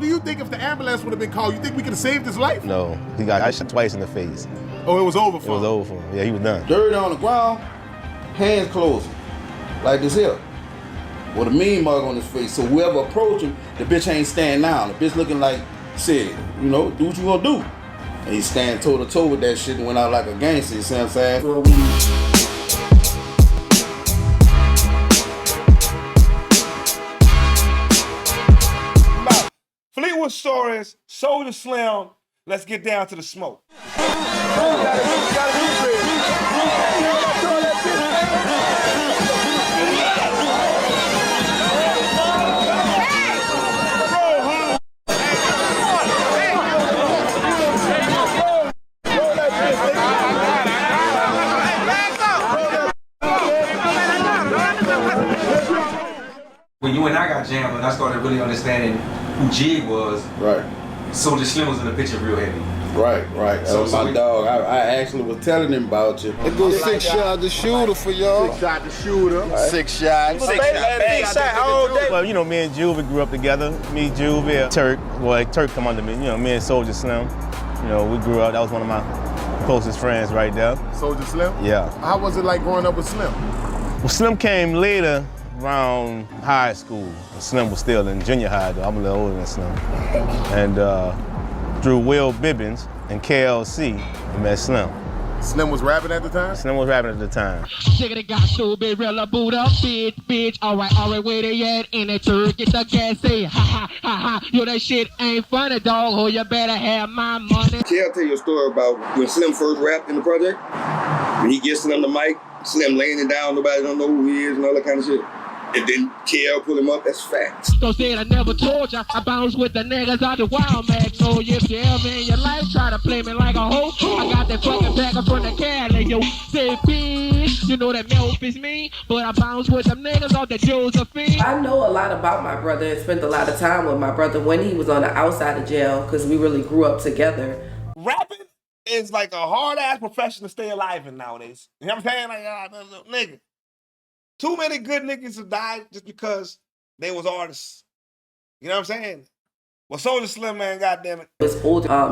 Do you think if the ambulance would have been called, you think we could have saved his life? No, he got shot twice in the face. Oh, it was over for him? It was over for him. Yeah, he was done. Dirt on the ground, hands closing, like this here, with a mean mug on his face. So whoever approach him, the bitch ain't standing down. The bitch looking like, shit, you know, do what you gonna do. And he stand toe to toe with that shit and went out like a gangster, you see what I'm saying? Fleetwood Stories, Soulja Slim, let's get down to the smoke. When you and I got jammed and I started really understanding who Jig was, right. Soulja Slim was in the picture real heavy. Right. That was my dog. I actually was telling him about you. It goes 6 shot the shooter for y'all. 6 shot the shooter. Right. 6 shots. 6 shot all day. Well, you know, me and Juve grew up together. Me, Juve, Turk. Well, Turk come under me. You know, me and Soulja Slim. You know, we grew up. That was one of my closest friends right there. Soulja Slim? Yeah. How was it like growing up with Slim? Well, Slim came later, around high school. Slim was still in junior high, though. I'm a little older than Slim. And through Will Bibbins and KLC, I met Slim. Slim was rapping at the time? Slim was rapping at the time. Chicken got stupid, real boot up, bitch. Alright, where they at? In the turk, get the gas, say ha. Yo, that shit ain't funny, dog. Oh, you better have my money. I'll tell you a story about when Slim first rapped in the project. When he gets Slim the mic, Slim laying it down, nobody don't know who he is and all that kind of shit. And then KL pull him up, that's facts. Don't say I never told ya, I bounce with the niggas out the wild man. So if you ever in your life try to play me like a hoe, I got that fucking packer from the Cali, yo. Say bitch, you know that milk is me, but I bounce with them niggas off the Josephine. I know a lot about my brother and spent a lot of time with my brother when he was on the outside of jail, because we really grew up together. Rapping is like a hard-ass profession to stay alive in nowadays. You know what I'm saying? Like, nigga. Too many good niggas have died just because they was artists. You know what I'm saying? Well, Soulja Slim, man, goddammit.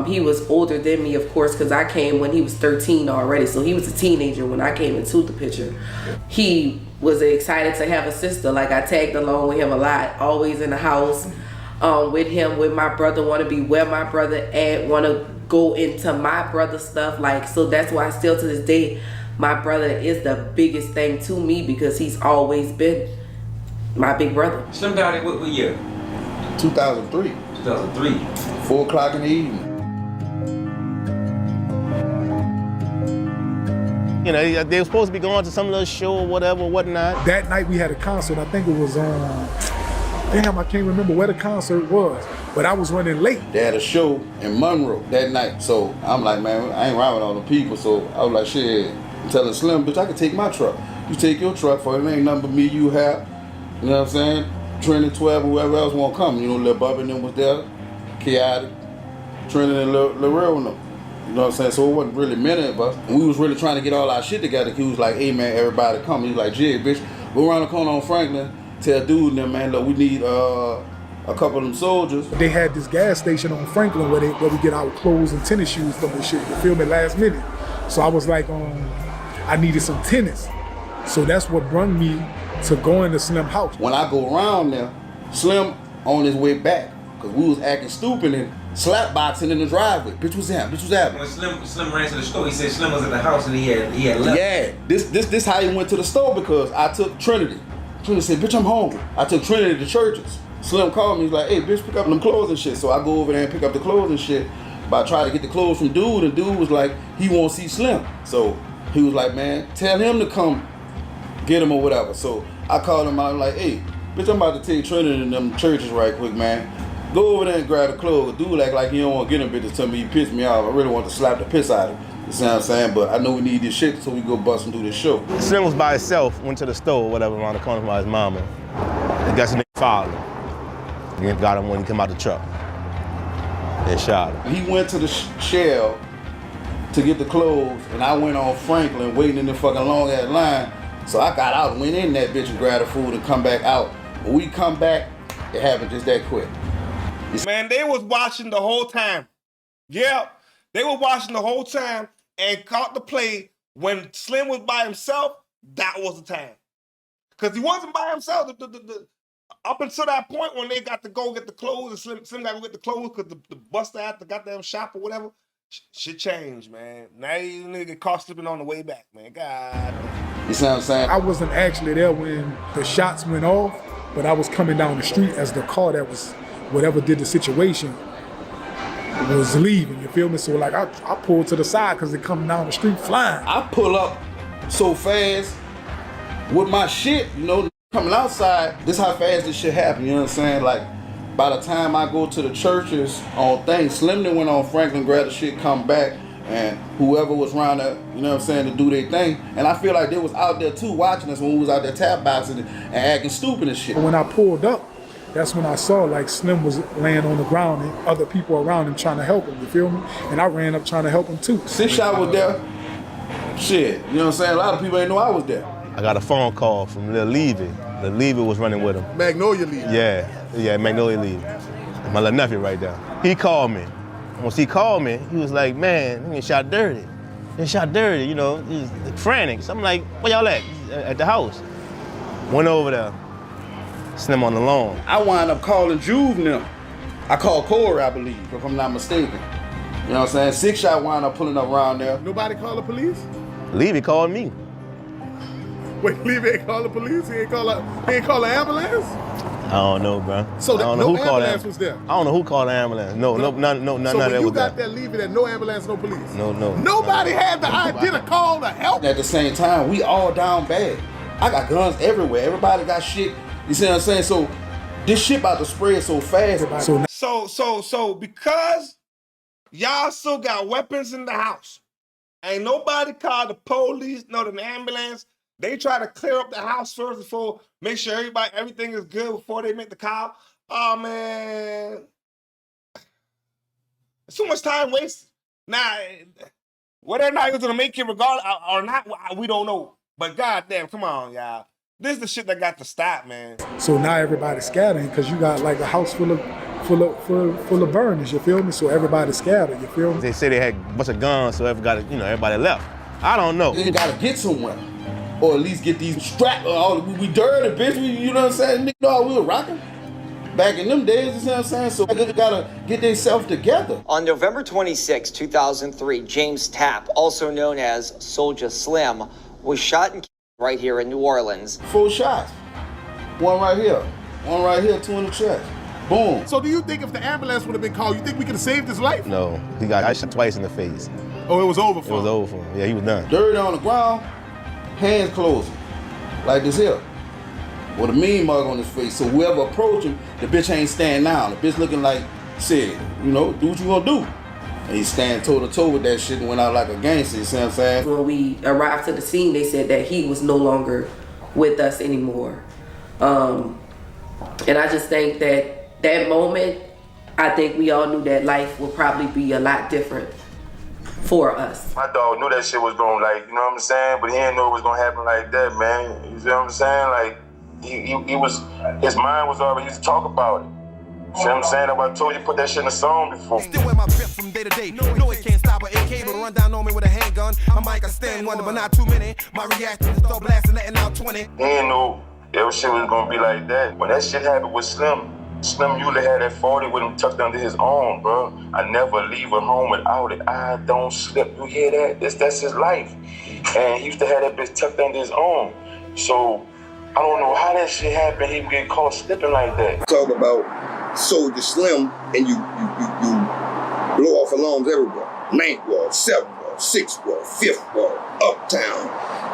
He was older than me, of course, because I came when he was 13 already. So he was a teenager when I came into the picture. He was excited to have a sister. Like, I tagged along with him a lot, always in the house with him, with my brother, want to be where my brother at, want to go into my brother stuff. Like, so that's why still to this day, my brother is the biggest thing to me because he's always been my big brother. Slim died in what year? 2003. 2003. 4 o'clock in the evening. You know, they were supposed to be going to some little show or whatever, whatnot. That night we had a concert. I think it was damn, I can't remember where the concert was, but I was running late. They had a show in Monroe that night. So I'm like, man, I ain't riding with all the people. So I was like, shit. I'm telling Slim, bitch, I can take my truck. You take your truck for it ain't nothing but me, you have. You know what I'm saying? Trinity 12, whoever else want to come. You know, Lil Bubba and them was there. Kiadi, Trinity and Lil Real and them. You know what I'm saying? So it wasn't really many of us. And we was really trying to get all our shit together. He was like, hey man, everybody come. He was like, Jig, bitch, go around the corner on Franklin. Tell dude and them, man, look, we need a couple of them soldiers. They had this gas station on Franklin where we get our clothes and tennis shoes from and shit. You feel me? Last minute. So I was like, I needed some tennis. So that's what brought me to going to Slim's house. When I go around there, Slim on his way back, because we was acting stupid and slapboxing in the driveway. Bitch was happening. When Slim ran to the store, he said Slim was at the house and he had left. Yeah, this how he went to the store because I took Trinity. Trinity said, bitch, I'm hungry. I took Trinity to Churches. Slim called me, he's like, hey, bitch, pick up them clothes and shit. So I go over there and pick up the clothes and shit. But I tried to get the clothes from dude, and dude was like, he won't see Slim. So he was like, man, tell him to come get him or whatever. So I called him out like, hey, bitch, I'm about to take Trinity to them Churches right quick, man. Go over there and grab the clothes. Dude act like he don't want to get them bitches. Tell me he pissed me off. I really want to slap the piss out of him. You see what I'm saying? But I know we need this shit, so we go bust and do this show. Slim was by himself, went to the store or whatever around the corner from his mama. And got some nigga followed him. And got him when he came out the truck. And shot him. He went to the shell to get the clothes, and I went on Franklin waiting in the fucking long ass line. So I got out and went in that bitch and grabbed the food and come back out. When we come back, it happened just that quick. Man, they was watching the whole time. Yeah, they were watching the whole time and caught the play when Slim was by himself. That was the time. Because he wasn't by himself. Up until that point when they got to go get the clothes and Slim got to go get the clothes because the buster at the goddamn shop or whatever, shit changed, man. Now you nigga get caught slipping on the way back, man. God. You see what I'm saying? I wasn't actually there when the shots went off, but I was coming down the street as the car that was, whatever did the situation, was leaving, you feel me? So like I pulled to the side because they coming down the street flying. I pull up so fast with my shit, you know, coming outside. This how fast this shit happened, you know what I'm saying? Like, by the time I go to the churches on things, Slim then went on Franklin, grabbed the shit, come back, and whoever was around there, you know what I'm saying, to do their thing. And I feel like they was out there too watching us when we was out there tap boxing and acting stupid and shit. When I pulled up, that's when I saw like Slim was laying on the ground and other people around him trying to help him, you feel me? And I ran up trying to help him too. 6 Shot was there, shit, you know what I'm saying? A lot of people ain't know I was there. I got a phone call from Lil Levy. Lil Levy was running with him. Magnolia Levy. Yeah, Magnolia Levy. My little nephew right there. He called me. Once he called me, he was like, man, he shot dirty. He shot dirty, you know, he's frantic. So I'm like, where y'all at the house. Went over there. Slim on the lawn. I wound up calling Juve now. I called Corey, I believe, if I'm not mistaken. You know what I'm saying? 6 Shot wound up pulling up around there. Nobody called the police? Levy called me. Wait, Levy ain't call the police? He ain't call an ambulance? I don't know, bro. So no ambulance was there? I don't know who called the ambulance. None of that was there. So when you got that Levy, that no ambulance, no police? No. Nobody had the idea to call to help? At the same time, we all down bad. I got guns everywhere. Everybody got shit. You see what I'm saying? So this shit about to spread so fast. So because y'all still got weapons in the house, ain't nobody called the police, no the ambulance. They try to clear up the house first before, make sure everything is good before they make the call. Oh man, it's too much time wasted. Now, whether or not it's gonna make it regardless or not, we don't know. But goddamn, come on, y'all. This is the shit that got to stop, man. So now everybody's scattering because you got like a house full of burners, you feel me? So everybody's scattered, you feel me? They say they had a bunch of guns, so everybody left. I don't know. You gotta get somewhere. Or at least get these straps. We dirty, bitch. You know what I'm saying? Nigga know how we were rocking back in them days, you know what I'm saying? So they gotta get themselves together. On November 26, 2003, James Tapp, also known as Soulja Slim, was shot and killed right here in New Orleans. 4 shots. One right here, 2 in the chest. Boom. So do you think if the ambulance would have been called, you think we could have saved his life? No, he got shot twice in the face. Oh, it was over for him? It was over for him. Yeah, he was done. Dirty on the ground, hands closing, like this here. With a mean mug on his face. So whoever approach him, the bitch ain't standing down. The bitch looking like, said, you know, do what you gonna do. And he stand toe to toe with that shit and went out like a gangster, you see what I'm saying? When we arrived to the scene, they said that he was no longer with us anymore. And I just think that moment, I think we all knew that life would probably be a lot different for us. My dog knew that shit was going, like, you know what I'm saying? But he didn't know it was gonna happen like that, man. You see what I'm saying? Like, he was, his mind was already, he used to talk about it. See what I'm saying? I told you put that shit in a song before. Still wear my grip from day to day. No, it can't stop an AK, but run down on me with a handgun. I might can stand one, but not too many. My reaction is start blasting, letting out 20. He didn't know that shit was gonna be like that. When that shit happened with Slim usually had that 40 with him tucked under his arm, bro. I never leave a home without it. I don't slip. You hear that? That's his life. And he used to have that bitch tucked under his arm. So I don't know how that shit happened. He would get caught slipping like that. Talk about Soulja Slim and you blow off alarms everywhere. 9th ward, 7th ward, 6th ward, 5th ward, uptown,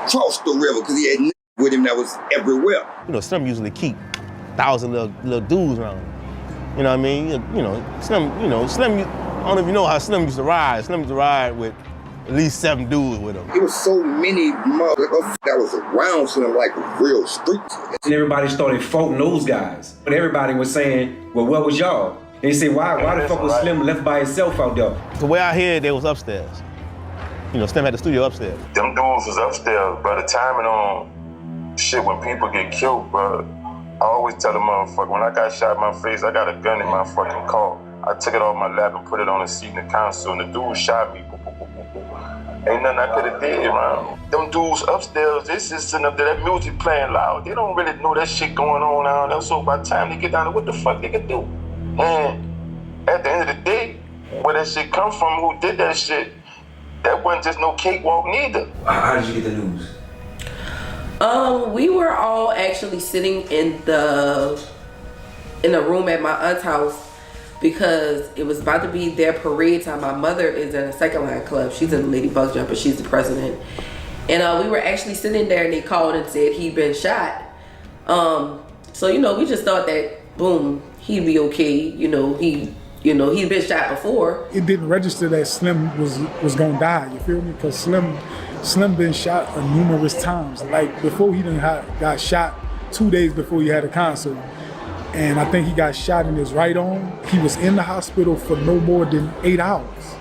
cross the river, because he had with him that was everywhere. You know, Slim usually keep 1,000 little dudes around him. You know what I mean? Slim, I don't even know how Slim used to ride. Slim used to ride with at least 7 dudes with him. It was so many motherfuckers that was around Slim like real streets. And everybody started faulting those guys. But everybody was saying, well, where was y'all? They say, why the fuck was Slim left by himself out there? The way I hear it, they was upstairs. You know, Slim had the studio upstairs. Them dudes was upstairs, bro. The timing on shit when people get killed, bro. I always tell the motherfucker, when I got shot in my face, I got a gun in my fucking car. I took it off my lap and put it on the seat in the console, and the dude shot me. Ain't nothing I could have did, man. Them dudes upstairs, they just sitting up there, that music playing loud. They don't really know that shit going on down there, so by the time they get down there, what the fuck they can do? And at the end of the day, where that shit come from, who did that shit, that wasn't just no cakewalk neither. How did you get the news? We were all actually sitting in the room at my aunt's house because it was about to be their parade time. My mother is in a second line club. She's in the Lady Bug Jumper. She's the president. And we were actually sitting there and they called and said he'd been shot. So, we just thought that, boom, he'd be okay. He'd been shot before. It didn't register that Slim was gonna die, you feel me? Because Slim been shot numerous times. Like before he got shot 2 days before he had a concert. And I think he got shot in his right arm. He was in the hospital for no more than 8 hours.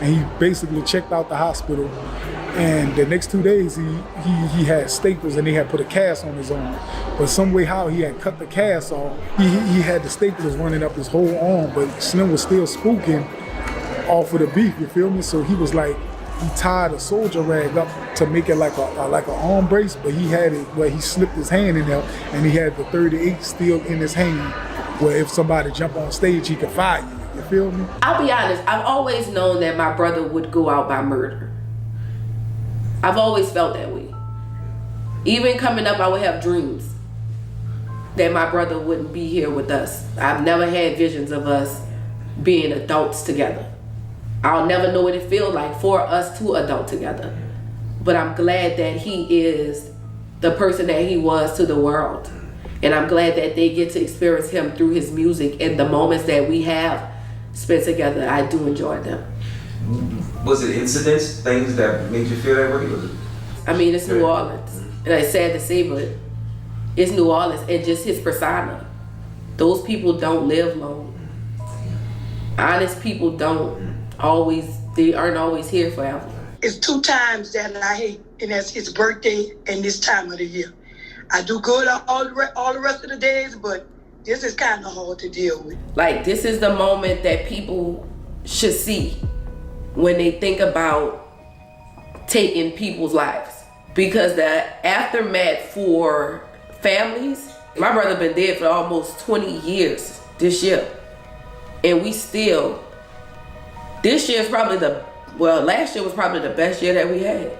And he basically checked out the hospital. And the next 2 days, he had staples and they had put a cast on his arm. But some way how he had cut the cast off, he had the staples running up his whole arm, but Slim was still spooking off of the beef, you feel me? So he was like, he tied a soldier rag up to make it like an arm brace, but he had it where he slipped his hand in there and he had the 38 still in his hand where if somebody jumped on stage, he could fire you, you feel me? I'll be honest, I've always known that my brother would go out by murder. I've always felt that way. Even coming up, I would have dreams that my brother wouldn't be here with us. I've never had visions of us being adults together. I'll never know what it feels like for us to adult together. But I'm glad that he is the person that he was to the world. And I'm glad that they get to experience him through his music, and the moments that we have spent together, I do enjoy them. Was it incidents, things that made you feel that way? I mean, it's New Orleans. And it's sad to say, but it's New Orleans and just his persona. Those people don't live long. Honest people they aren't always here forever. It's 2 times that I hate, and that's his birthday and this time of the year. I do good all the rest of the days, but this is kind of hard to deal with. Like, this is the moment that people should see when they think about taking people's lives. Because the aftermath for families, my brother been dead for almost 20 years this year. And we still, this year is probably last year was probably the best year that we had.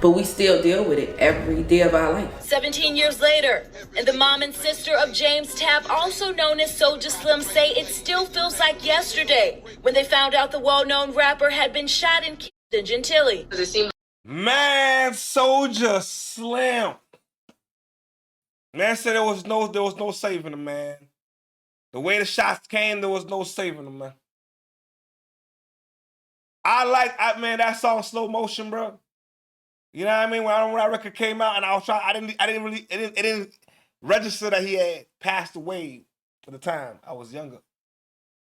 But we still deal with it every day of our life. 17 years later, and the mom and sister of James Tapp, also known as Soulja Slim, say it still feels like yesterday when they found out the well-known rapper had been shot and killed in Gentilly. Man, Soulja Slim. Man said there was no saving him, man. The way the shots came, there was no saving him, man. Man, that song Slow Motion, bro. You know what I mean? When that record came out, and I was trying, it didn't register that he had passed away at the time. I was younger.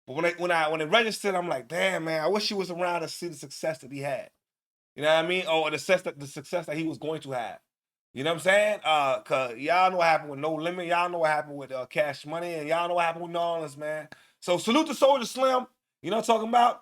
But when it registered, I'm like, damn, man, I wish he was around to see the success that he had. You know what I mean? Or the success that he was going to have. You know what I'm saying? Cause y'all know what happened with No Limit. Y'all know what happened with Cash Money, and y'all know what happened with New Orleans, man. So salute to Soulja Slim. You know what I'm talking about?